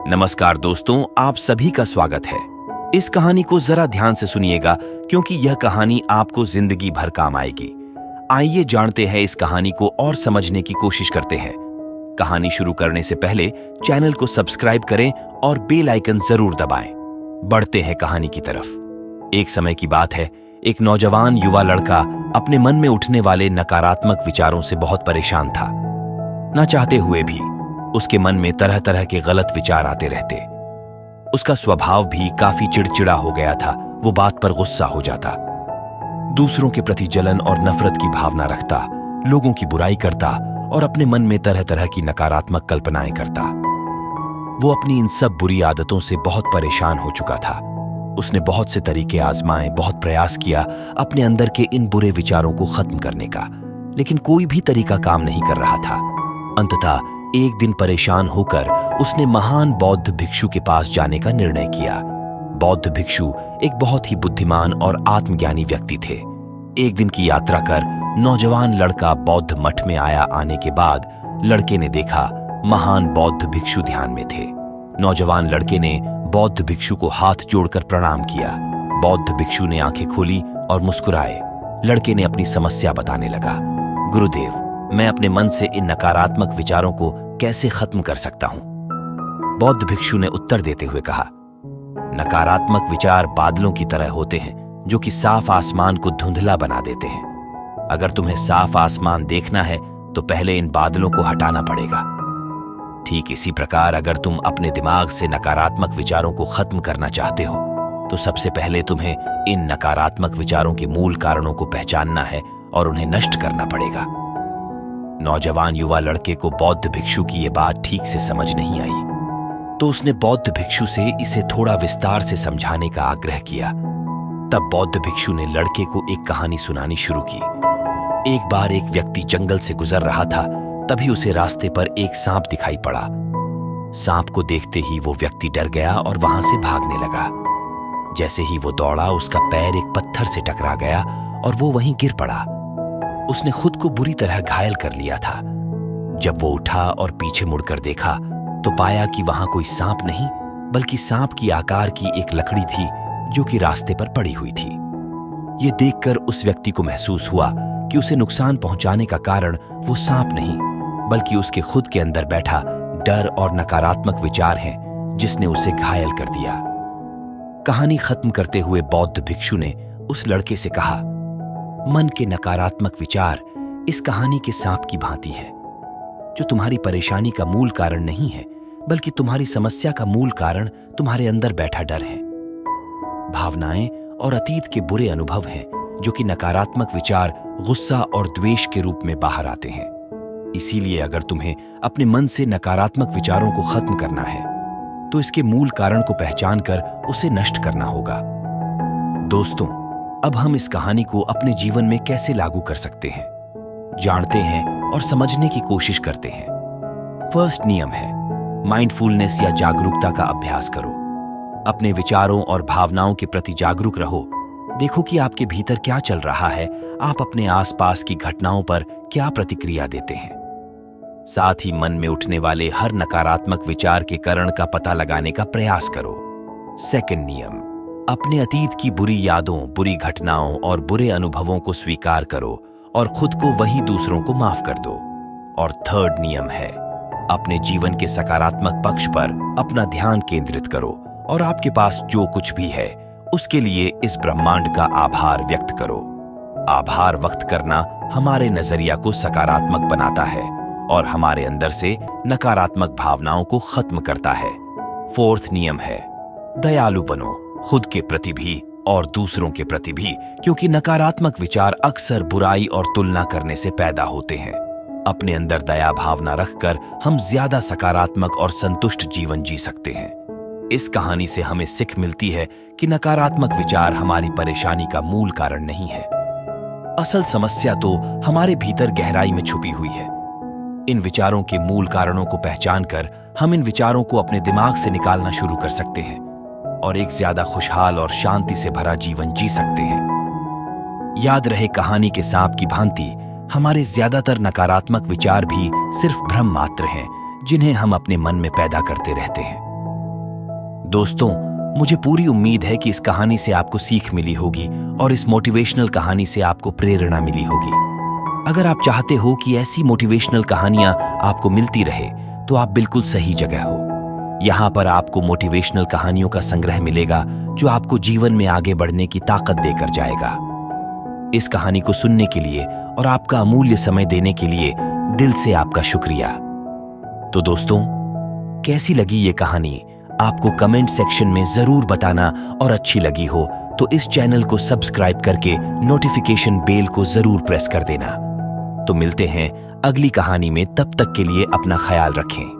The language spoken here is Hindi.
नमस्कार दोस्तों, आप सभी का स्वागत है। इस कहानी को जरा ध्यान से सुनिएगा क्योंकि यह कहानी आपको जिंदगी भर काम आएगी। आइए जानते हैं इस कहानी को और समझने की कोशिश करते हैं। कहानी शुरू करने से पहले चैनल को सब्सक्राइब करें और बेल आइकन जरूर दबाएं। बढ़ते हैं कहानी की तरफ। एक समय की बात है, एक नौजवान युवा लड़का अपने मन में उठने वाले नकारात्मक विचारों से बहुत परेशान था। न चाहते हुए भी उसके मन में तरह तरह के गलत विचार आते रहते। उसका स्वभाव भी काफी चिड़चिड़ा हो गया था। वो बात पर गुस्सा हो जाता, दूसरों के प्रति जलन और नफरत की भावना रखता, लोगों की बुराई करता और अपने मन में तरह तरह की नकारात्मक कल्पनाएं करता। वो अपनी इन सब बुरी आदतों से बहुत परेशान हो चुका था। उसने बहुत से तरीके आजमाए, बहुत प्रयास किया अपने अंदर के इन बुरे विचारों को खत्म करने का, लेकिन कोई भी तरीका काम नहीं कर रहा था। अंततः एक दिन परेशान होकर उसने महान बौद्ध भिक्षु के पास जाने का निर्णय किया। बौद्ध भिक्षु एक बहुत ही बुद्धिमान और आत्मज्ञानी व्यक्ति थे। एक दिन की यात्रा कर नौजवान लड़का बौद्ध मठ में आया। आने के बाद लड़के ने देखा महान बौद्ध भिक्षु ध्यान में थे। नौजवान लड़के ने बौद्ध भिक्षु को हाथ जोड़कर प्रणाम किया। बौद्ध भिक्षु ने आंखें खोली और मुस्कुराए। लड़के ने अपनी समस्या बताने लगा। गुरुदेव, मैं अपने मन से इन नकारात्मक विचारों को कैसे खत्म कर सकता हूं? बौद्ध भिक्षु ने उत्तर देते हुए कहा, नकारात्मक विचार बादलों की तरह होते हैं जो कि साफ आसमान को धुंधला बना देते हैं। अगर तुम्हें साफ आसमान देखना है तो पहले इन बादलों को हटाना पड़ेगा। ठीक इसी प्रकार अगर तुम अपने दिमाग से नकारात्मक विचारों को खत्म करना चाहते हो तो सबसे पहले तुम्हें इन नकारात्मक विचारों के मूल कारणों को पहचानना है और उन्हें नष्ट करना पड़ेगा। नौजवान युवा लड़के को बौद्ध भिक्षु की यह बात ठीक से समझ नहीं आई, तो उसने बौद्ध भिक्षु से इसे थोड़ा विस्तार से समझाने का आग्रह किया। तब बौद्ध भिक्षु ने लड़के को एक कहानी सुनानी शुरू की। एक बार एक व्यक्ति जंगल से गुजर रहा था। तभी उसे रास्ते पर एक सांप दिखाई पड़ा। सांप को देखते ही वो व्यक्ति डर गया और वहां से भागने लगा। जैसे ही वो दौड़ा, उसका पैर एक पत्थर से टकरा गया और वो वहीं गिर पड़ा। उसने खुद को बुरी तरह घायल कर लिया था। जब वो उठा और पीछे मुड़कर देखा तो पाया कि वहां कोई सांप नहीं बल्कि सांप की आकार की एक लकड़ी थी जो कि रास्ते पर पड़ी हुई थी। ये देखकर उस व्यक्ति को महसूस हुआ कि उसे नुकसान पहुंचाने का कारण वो सांप नहीं बल्कि उसके खुद के अंदर बैठा डर और नकारात्मक विचार हैं जिसने उसे घायल कर दिया। कहानी खत्म करते हुए बौद्ध भिक्षु ने उस लड़के से कहा, मन के नकारात्मक विचार इस कहानी के सांप की भांति है, जो तुम्हारी परेशानी का मूल कारण नहीं है बल्कि तुम्हारी समस्या का मूल कारण तुम्हारे अंदर बैठा डर है। भावनाएं और अतीत के बुरे अनुभव हैं जो कि नकारात्मक विचार, गुस्सा और द्वेष के रूप में बाहर आते हैं। इसीलिए अगर तुम्हें अपने मन से नकारात्मक विचारों को खत्म करना है तो इसके मूल कारण को पहचान कर उसे नष्ट करना होगा। दोस्तों, अब हम इस कहानी को अपने जीवन में कैसे लागू कर सकते हैं, जानते हैं और समझने की कोशिश करते हैं। फर्स्ट नियम है, माइंडफुलनेस या जागरूकता का अभ्यास करो। अपने विचारों और भावनाओं के प्रति जागरूक रहो। देखो कि आपके भीतर क्या चल रहा है, आप अपने आसपास की घटनाओं पर क्या प्रतिक्रिया देते हैं। साथ ही मन में उठने वाले हर नकारात्मक विचार के कारण का पता लगाने का प्रयास करो। सेकंड नियम, अपने अतीत की बुरी यादों, बुरी घटनाओं और बुरे अनुभवों को स्वीकार करो और खुद को वही दूसरों को माफ कर दो। और थर्ड नियम है, अपने जीवन के सकारात्मक पक्ष पर अपना ध्यान केंद्रित करो और आपके पास जो कुछ भी है उसके लिए इस ब्रह्मांड का आभार व्यक्त करो। आभार व्यक्त करना हमारे नजरिया को सकारात्मक बनाता है और हमारे अंदर से नकारात्मक भावनाओं को खत्म करता है। फोर्थ नियम है, दयालु बनो, खुद के प्रति भी और दूसरों के प्रति भी, क्योंकि नकारात्मक विचार अक्सर बुराई और तुलना करने से पैदा होते हैं। अपने अंदर दया भावना रखकर हम ज्यादा सकारात्मक और संतुष्ट जीवन जी सकते हैं। इस कहानी से हमें सीख मिलती है कि नकारात्मक विचार हमारी परेशानी का मूल कारण नहीं है। असल समस्या तो हमारे भीतर गहराई में छुपी हुई है। इन विचारों के मूल कारणों को पहचानकर हम इन विचारों को अपने दिमाग से निकालना शुरू कर सकते हैं और एक ज्यादा खुशहाल और शांति से भरा जीवन जी सकते हैं। याद रहे, कहानी के सांप की भांति हमारे ज्यादातर नकारात्मक विचार भी सिर्फ भ्रम मात्र हैं जिन्हें हम अपने मन में पैदा करते रहते हैं। दोस्तों, मुझे पूरी उम्मीद है कि इस कहानी से आपको सीख मिली होगी और इस मोटिवेशनल कहानी से आपको प्रेरणा मिली होगी। अगर आप चाहते हो कि ऐसी मोटिवेशनल कहानियां आपको मिलती रहे तो आप बिल्कुल सही जगह हो। यहाँ पर आपको मोटिवेशनल कहानियों का संग्रह मिलेगा जो आपको जीवन में आगे बढ़ने की ताकत देकर जाएगा। इस कहानी को सुनने के लिए और आपका अमूल्य समय देने के लिए दिल से आपका शुक्रिया। तो दोस्तों, कैसी लगी ये कहानी आपको कमेंट सेक्शन में जरूर बताना, और अच्छी लगी हो तो इस चैनल को सब्सक्राइब करके नोटिफिकेशन बेल को जरूर प्रेस कर देना। तो मिलते हैं अगली कहानी में, तब तक के लिए अपना ख्याल रखें।